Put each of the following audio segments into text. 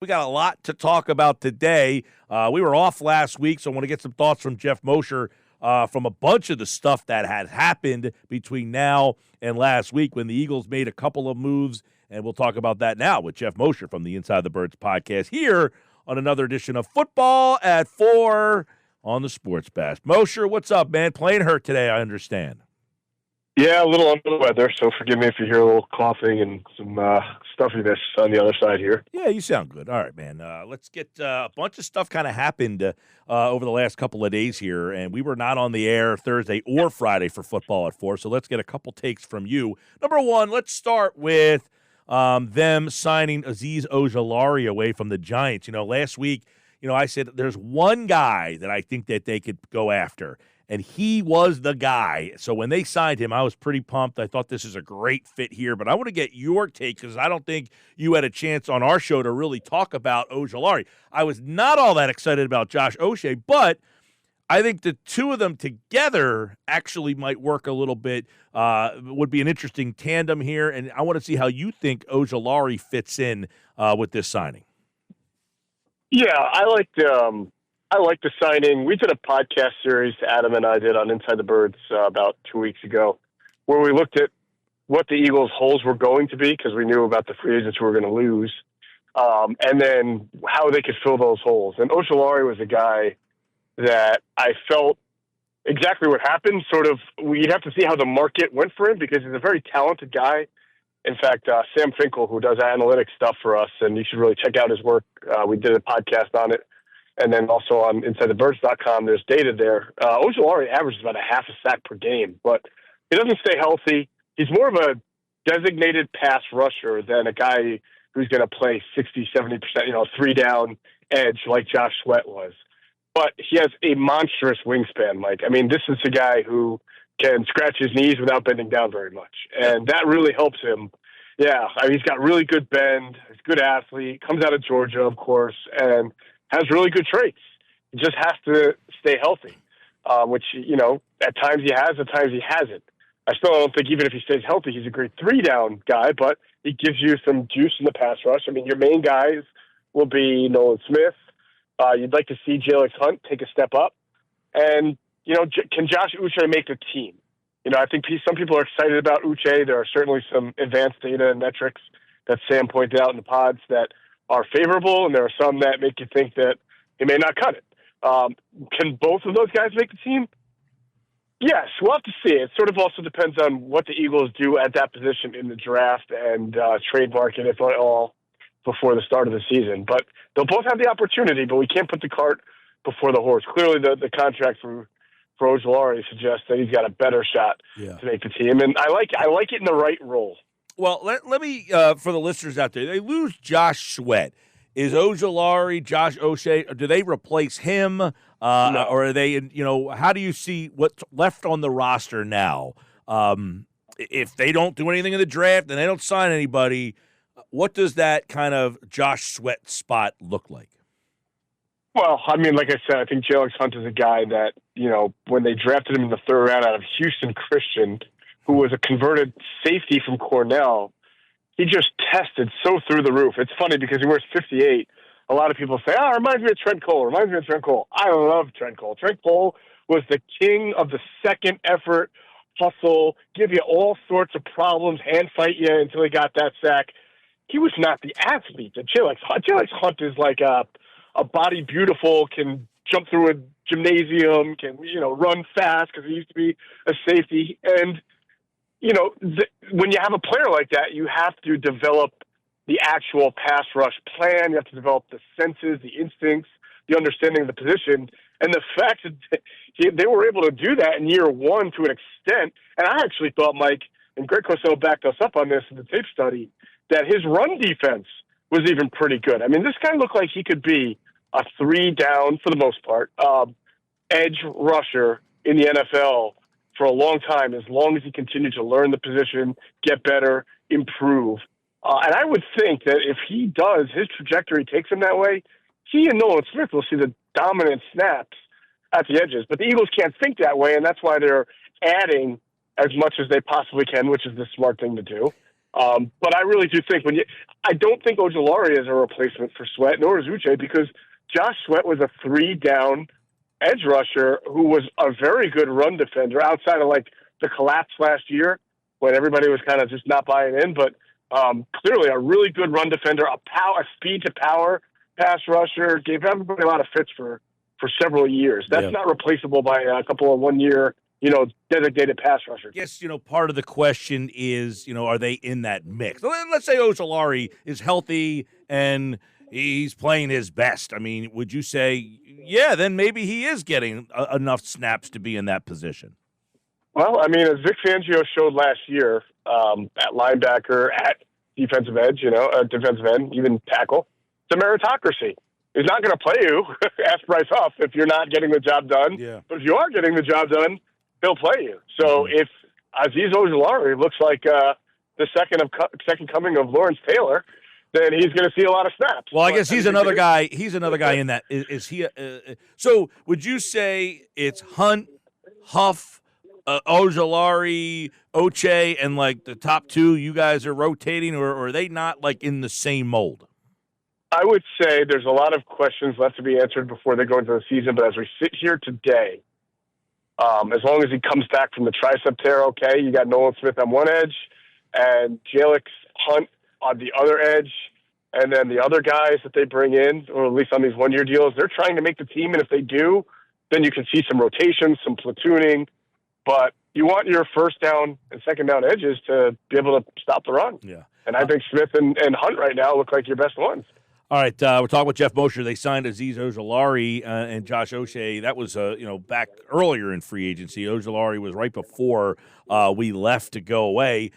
We got a lot to talk about today. We were off last week, so I want to get some thoughts from Geoff Mosher from a bunch of the stuff that had happened between now and last week when the Eagles made a couple of moves, and we'll talk about that now with Geoff Mosher from the Inside the Birds podcast here on another edition of Football at 4 on the Sports Bash. Mosher, what's up, man? Playing hurt today, I understand. Yeah, a little under the weather, so forgive me if you hear a little coughing and some stuffiness on the other side here. Yeah, you sound good. All right, man. Let's get a bunch of stuff kind of happened over the last couple of days here, and we were not on the air Thursday or Friday for Football at 4, so let's get a couple takes from you. Number one, let's start with them signing Azeez Ojulari away from the Giants. You know, last week, I said there's one guy that I think that they could go after, and he was the guy. So when they signed him, I was pretty pumped. I thought this is a great fit here. But I want to get your take because I don't think you had a chance on our show to really talk about Ojulari. I was not all that excited about Josh O'Shea, but I think the two of them together actually might work a little bit, would be an interesting tandem here. And I want to see how you think Ojulari fits in with this signing. Yeah, I like the signing. We did a podcast series, Adam and I did on Inside the Birds about 2 weeks ago, where we looked at what the Eagles' holes were going to be because we knew about the free agents who were going to lose, and then how they could fill those holes. And Ojulari was a guy that I felt exactly what happened. Sort of, we'd have to see how the market went for him because he's a very talented guy. In fact, Sam Finkel, who does analytics stuff for us, and you should really check out his work. We did a podcast on it. And then also on InsideTheBirds.com, there's data there. Ojulari averages about a half a sack per game, but he doesn't stay healthy. He's more of a designated pass rusher than a guy who's going to play 60, 70%, three-down edge like Josh Sweat was. But he has a monstrous wingspan, Mike. I mean, this is a guy who can scratch his knees without bending down very much, and that really helps him. Yeah, I mean, he's got really good bend. He's a good athlete. Comes out of Georgia, of course, and has really good traits. He just has to stay healthy, which, at times he has, at times he hasn't. I still don't think even if he stays healthy, he's a great three-down guy, but he gives you some juice in the pass rush. I mean, your main guys will be Nolan Smith. You'd like to see J.L.X. Hunt take a step up. And, can Josh Uche make the team? I think some people are excited about Uche. There are certainly some advanced data and metrics that Sam pointed out in the pods that are favorable, and there are some that make you think that he may not cut it. Can both of those guys make the team? Yes, we'll have to see. It sort of also depends on what the Eagles do at that position in the draft and trade market, if at all, before the start of the season. But they'll both have the opportunity, but we can't put the cart before the horse. Clearly, the contract for Ojulari suggests that he's got a better shot to make the team, and I like it in the right role. Well, let me, for the listeners out there, they lose Josh Sweat. Is Ojulari, Josh O'Shea, do they replace him? No. Or are they, how do you see what's left on the roster now? If they don't do anything in the draft and they don't sign anybody, what does that kind of Josh Sweat spot look like? Well, I mean, like I said, I think J.L.X. Hunt is a guy that, when they drafted him in the third round out of Houston Christian, who was a converted safety from Cornell, he just tested so through the roof. It's funny because he wears 58. A lot of people say, it reminds me of Trent Cole. I love Trent Cole. Trent Cole was the king of the second effort, hustle, give you all sorts of problems, hand fight you until he got that sack. He was not the athlete that J.L.X. Hunt. J.L.X. Hunt is like a body beautiful, can jump through a gymnasium, can, run fast because he used to be a safety. And, when you have a player like that, you have to develop the actual pass rush plan. You have to develop the senses, the instincts, the understanding of the position. And the fact that they were able to do that in year one to an extent, and I actually thought, Mike, and Greg Cosell backed us up on this in the tape study, that his run defense was even pretty good. I mean, this guy looked like he could be a three-down, for the most part, edge rusher in the NFL for a long time, as long as he continued to learn the position, get better, improve. And I would think that if he does, his trajectory takes him that way, he and Nolan Smith will see the dominant snaps at the edges. But the Eagles can't think that way, and that's why they're adding as much as they possibly can, which is the smart thing to do. But I really do think I don't think Ojulari is a replacement for Sweat, nor is Uche, because Josh Sweat was a 3-down edge rusher who was a very good run defender outside of like the collapse last year when everybody was kind of just not buying in. But clearly a really good run defender, a speed to power pass rusher, gave everybody a lot of fits for several years. That's not replaceable by a couple of 1 year, designated pass rushers. Yes, part of the question is, are they in that mix? Let's say Ojulari is healthy and he's playing his best. I mean, would you say, yeah, then maybe he is getting enough snaps to be in that position? Well, I mean, as VicFangio showed last year, at linebacker, at defensive edge, defensive end, even tackle, it's a meritocracy. He's not going to play you, ask Bryce Huff, if you're not getting the job done. Yeah. But if you are getting the job done, he'll play you. So if Azeez Ojulari looks like the second coming of Lawrence Taylor, then he's going to see a lot of snaps. Well, I guess he's another guy. He's another guy in that. Is he? So would you say it's Hunt, Huff, Ojulari, Oche, and like the top two you guys are rotating, or are they not like in the same mold? I would say there's a lot of questions left to be answered before they go into the season. But as we sit here today, as long as he comes back from the tricep tear, okay, you got Nolan Smith on one edge and Jalix Hunt on the other edge. And then the other guys that they bring in, or at least on these 1 year deals, they're trying to make the team. And if they do, then you can see some rotations, some platooning. But you want your first down and second down edges to be able to stop the run. Yeah. And I think Smith and Hunt right now look like your best ones. All right, we're talking with Geoff Mosher. They signed Azeez Ojulari and Josh Oche. That was, back earlier in free agency. Ojulari was right before we left to go away.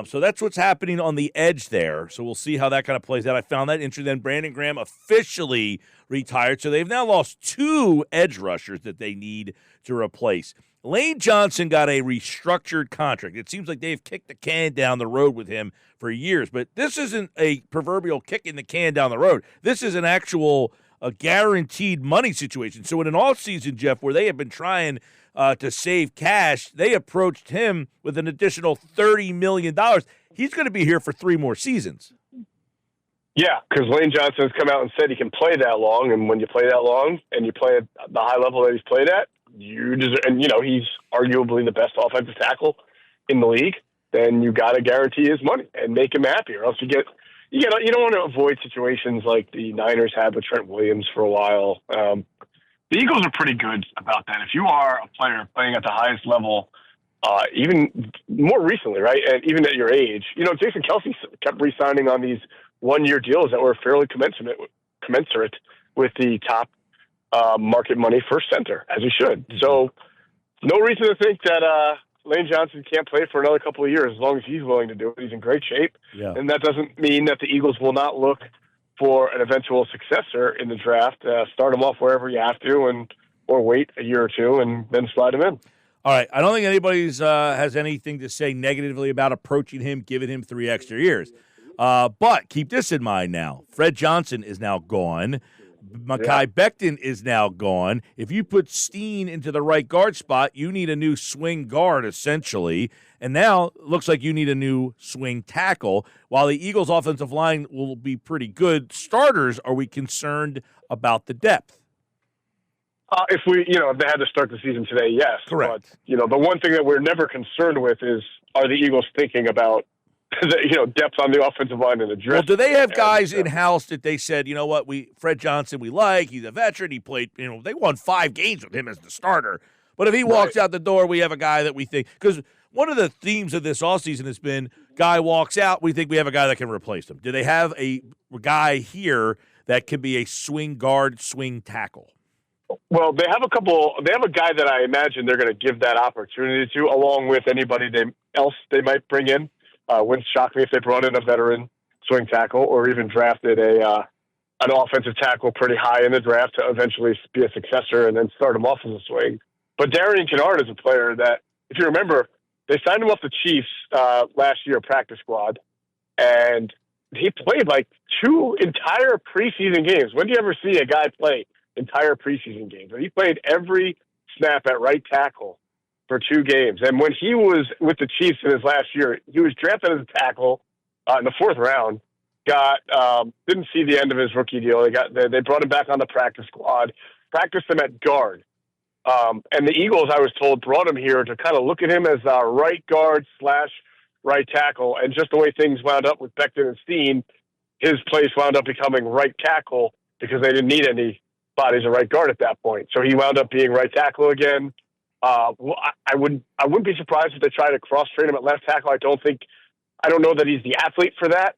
So that's what's happening on the edge there. So we'll see how that kind of plays out. I found that interesting. Then Brandon Graham officially retired. So they've now lost 2 edge rushers that they need to replace. Lane Johnson got a restructured contract. It seems like they've kicked the can down the road with him for years, but this isn't a proverbial kicking the can down the road. This is an actual guaranteed money situation. So in an offseason, Geoff, where they have been trying to save cash, they approached him with an additional $30 million. He's going to be here for 3 more seasons. Yeah, because Lane Johnson has come out and said he can play that long, and when you play that long and you play at the high level that he's played at, you deserve, and he's arguably the best offensive tackle in the league. Then you got to guarantee his money and make him happy, or else you don't want to avoid situations like the Niners had with Trent Williams for a while. The Eagles are pretty good about that. If you are a player playing at the highest level, even more recently, right, and even at your age, Jason Kelce kept re-signing on these 1 year deals that were fairly commensurate with the top market money for center, as he should. So no reason to think that Lane Johnson can't play for another couple of years as long as he's willing to do it. He's in great shape. Yeah. And that doesn't mean that the Eagles will not look for an eventual successor in the draft. Start him off wherever you have to, or wait a year or two and then slide him in. All right. I don't think anybody's has anything to say negatively about approaching him, giving him 3 extra years. But keep this in mind now. Fred Johnson is now gone. Mekhi Becton is now gone. If you put Steen into the right guard spot, you need a new swing guard, essentially. And now it looks like you need a new swing tackle. While the Eagles' offensive line will be pretty good starters, are we concerned about the depth? If they had to start the season today, yes. Correct. But the one thing that we're never concerned with is, are the Eagles thinking about depth on the offensive line and the drift? Well, do they have guys in-house that they said, you know what, Fred Johnson we like, he's a veteran, he played, they won 5 games with him as the starter. But if he walks out the door, we have a guy that we think, because one of the themes of this offseason has been, guy walks out, we think we have a guy that can replace him. Do they have a guy here that could be a swing guard, swing tackle? Well, they have a guy that I imagine they're going to give that opportunity to, along with anybody else they might bring in. Wouldn't shock me if they brought in a veteran swing tackle or even drafted an offensive tackle pretty high in the draft to eventually be a successor and then start him off as a swing. But Darian Kennard is a player that, if you remember, they signed him off the Chiefs last year, practice squad, and he played like 2 entire preseason games. When do you ever see a guy play entire preseason games? And he played every snap at right tackle for 2 games. And when he was with the Chiefs in his last year, he was drafted as a tackle in the fourth round. Didn't see the end of his rookie deal. They brought him back on the practice squad, practiced him at guard. And the Eagles, I was told, brought him here to kind of look at him as a right guard / right tackle. And just the way things wound up with Becton and Steen, his place wound up becoming right tackle because they didn't need any bodies at right guard at that point. So he wound up being right tackle again. I wouldn't be surprised if they try to cross train him at left tackle. I don't know that he's the athlete for that.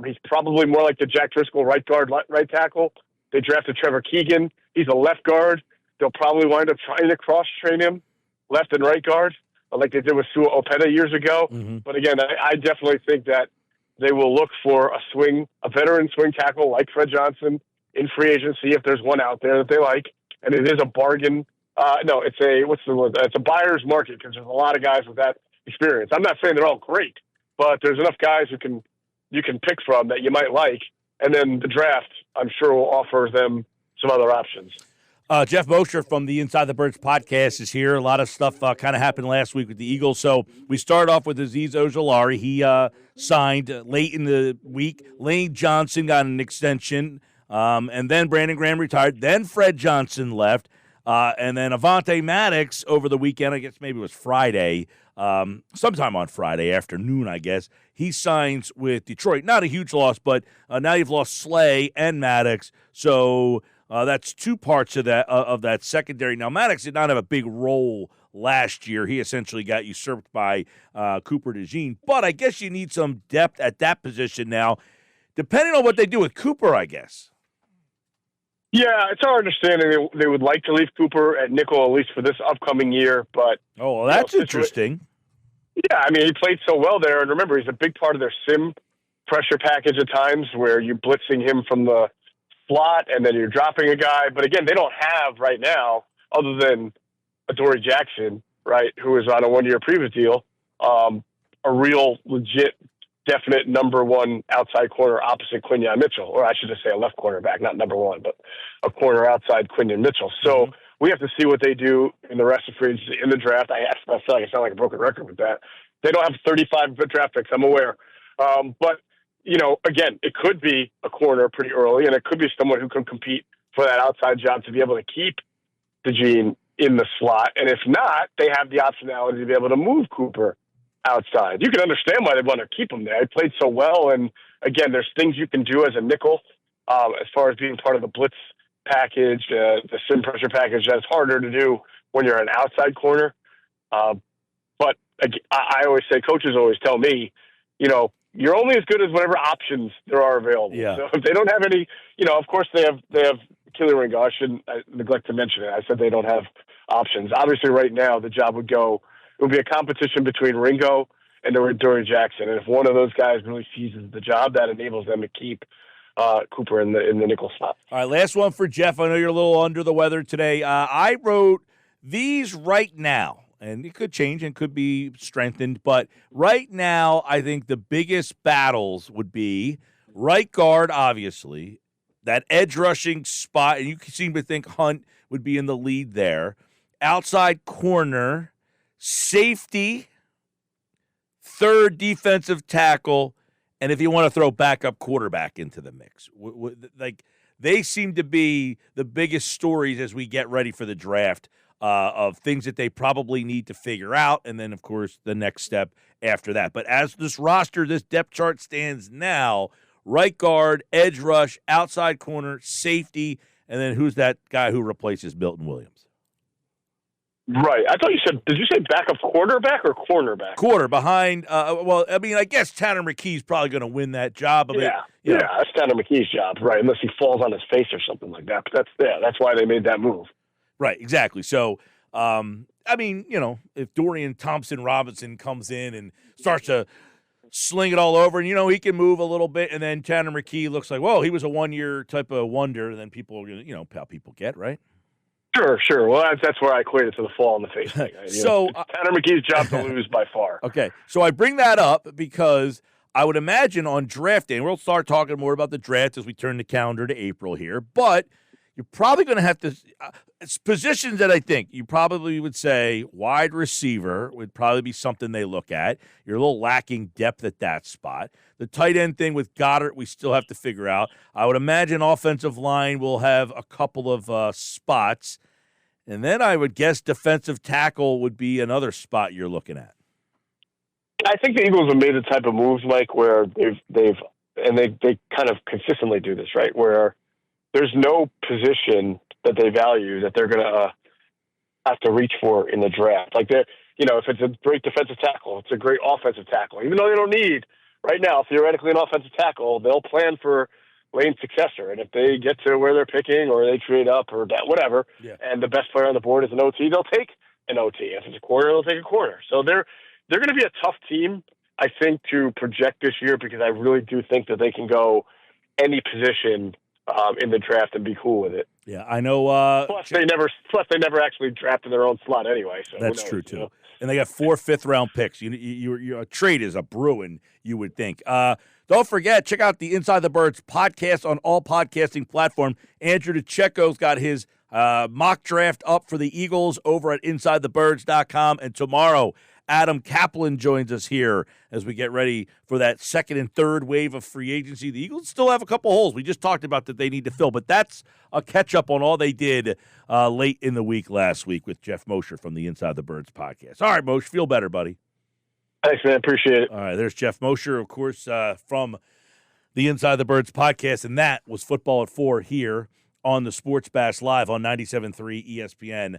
He's probably more like the Jack Driscoll right guard, right tackle. They drafted Trevor Keegan. He's a left guard. They'll probably wind up trying to cross train him left and right guard, like they did with Sua Opeta years ago. Mm-hmm. But again, I definitely think that they will look for a veteran swing tackle like Fred Johnson in free agency if there's one out there that they like. And it is a bargain. It's a buyer's market because there's a lot of guys with that experience. I'm not saying they're all great, but there's enough guys you can pick from that you might like. And then the draft, I'm sure, will offer them some other options. Geoff Mosher from the Inside the Birds podcast is here. A lot of stuff kind of happened last week with the Eagles. So we start off with Azeez Ojulari. He signed late in the week. Lane Johnson got an extension, and then Brandon Graham retired. Then Fred Johnson left, and then Avonte Maddox over the weekend, I guess maybe it was Friday, sometime on Friday afternoon, I guess, he signs with Detroit. Not a huge loss, but now you've lost Slay and Maddox, so that's two parts of that secondary. Now, Maddox did not have a big role last year. He essentially got usurped by Cooper DeJean. But I guess you need some depth at that position now, depending on what they do with Cooper, I guess. Yeah, it's our understanding they would like to leave Cooper at nickel, at least for this upcoming year. But that's interesting. Yeah, I mean, he played so well there. And remember, he's a big part of their sim pressure package at times where you're blitzing him from the slot and then you're dropping a guy. But again, they don't have right now, other than Adoree Jackson, right, who is on a one-year previous deal, a real legit definite number one outside corner opposite Quinyon Mitchell, or I should just say a left cornerback, not number one, but a corner outside Quinyon Mitchell. So we have to see what they do in the rest of free agency in the draft. I feel like I sound like a broken record with that. They don't have 35 draft picks, I'm aware. But again, it could be a corner pretty early, and it could be someone who can compete for that outside job to be able to keep DeJean in the slot. And if not, they have the optionality to be able to move Cooper outside. You can understand why they want to keep him there. He played so well. And again, there's things you can do as a nickel as far as being part of the blitz package, the sim pressure package. That's harder to do when you're an outside corner. But I always say, coaches always tell me, you're only as good as whatever options there are available. Yeah. So if they don't have any, of course they have Kelee Ringo. I shouldn't neglect to mention it. I said they don't have options. Obviously right now the job would be a competition between Ringo and Adoree Jackson. And if one of those guys really seizes the job, that enables them to keep Cooper in the nickel slot. All right, last one for Geoff. I know you're a little under the weather today. I wrote these right now. And it could change and could be strengthened. But right now, I think the biggest battles would be right guard, obviously, that edge rushing spot. And you seem to think Hunt would be in the lead there. Outside corner, safety, third defensive tackle, and if you want to throw backup quarterback into the mix. They seem to be the biggest stories as we get ready for the draft. Of things that they probably need to figure out, and then, of course, the next step after that. But as this roster, this depth chart stands now, right guard, edge rush, outside corner, safety, and then who's that guy who replaces Milton Williams? Right. I thought you said, did you say backup quarterback or cornerback? Quarter behind, I guess Tanner McKee's probably going to win that job. That's Tanner McKee's job, right, unless he falls on his face or something like that. But that's why they made that move. Right, exactly. So, if Dorian Thompson-Robinson comes in and starts to sling it all over, and, he can move a little bit, and then Tanner McKee looks like, he was a one-year type of wonder, and then people are going to, how people get, right? Sure. Well, that's where I equate it to the fall on the face thing. So Tanner McKee's job to lose by far. Okay, so I bring that up because I would imagine on draft day, and we'll start talking more about the draft as we turn the calendar to April here, but you're probably going to have to it's positions that I think you probably would say wide receiver would probably be something they look at. You're a little lacking depth at that spot. The tight end thing with Goddard, we still have to figure out. I would imagine offensive line will have a couple of spots. And then I would guess defensive tackle would be another spot you're looking at. I think the Eagles have made the type of moves, Mike, where they kind of consistently do this, right? Where there's no position that they value that they're going to have to reach for in the draft. Like, if it's a great defensive tackle, it's a great offensive tackle. Even though they don't need, right now, theoretically, an offensive tackle, they'll plan for Lane's successor. And if they get to where they're picking or they trade up or that, whatever, and the best player on the board is an OT, they'll take an OT. If it's a corner, they'll take a corner. So they're going to be a tough team, I think, to project this year, because I really do think that they can go any position in the draft and be cool with it. Yeah, I know. Plus, they never actually drafted their own slot anyway. So that's true too. And they got 4 5th-round picks. You a trade is a brewing, you would think. Don't forget, check out the Inside the Birds podcast on all podcasting platforms. Andrew DeCecco's got his mock draft up for the Eagles over at InsideTheBirds.com. And tomorrow, Adam Kaplan joins us here as we get ready for that second and third wave of free agency. The Eagles still have a couple holes. We just talked about that they need to fill, but that's a catch-up on all they did late in the week last week with Geoff Mosher from the Inside the Birds podcast. All right, Mosher, feel better, buddy. Thanks, man. Appreciate it. All right, there's Geoff Mosher, of course, from the Inside the Birds podcast, and that was Football at 4 here on the Sports Bash Live on 97.3 ESPN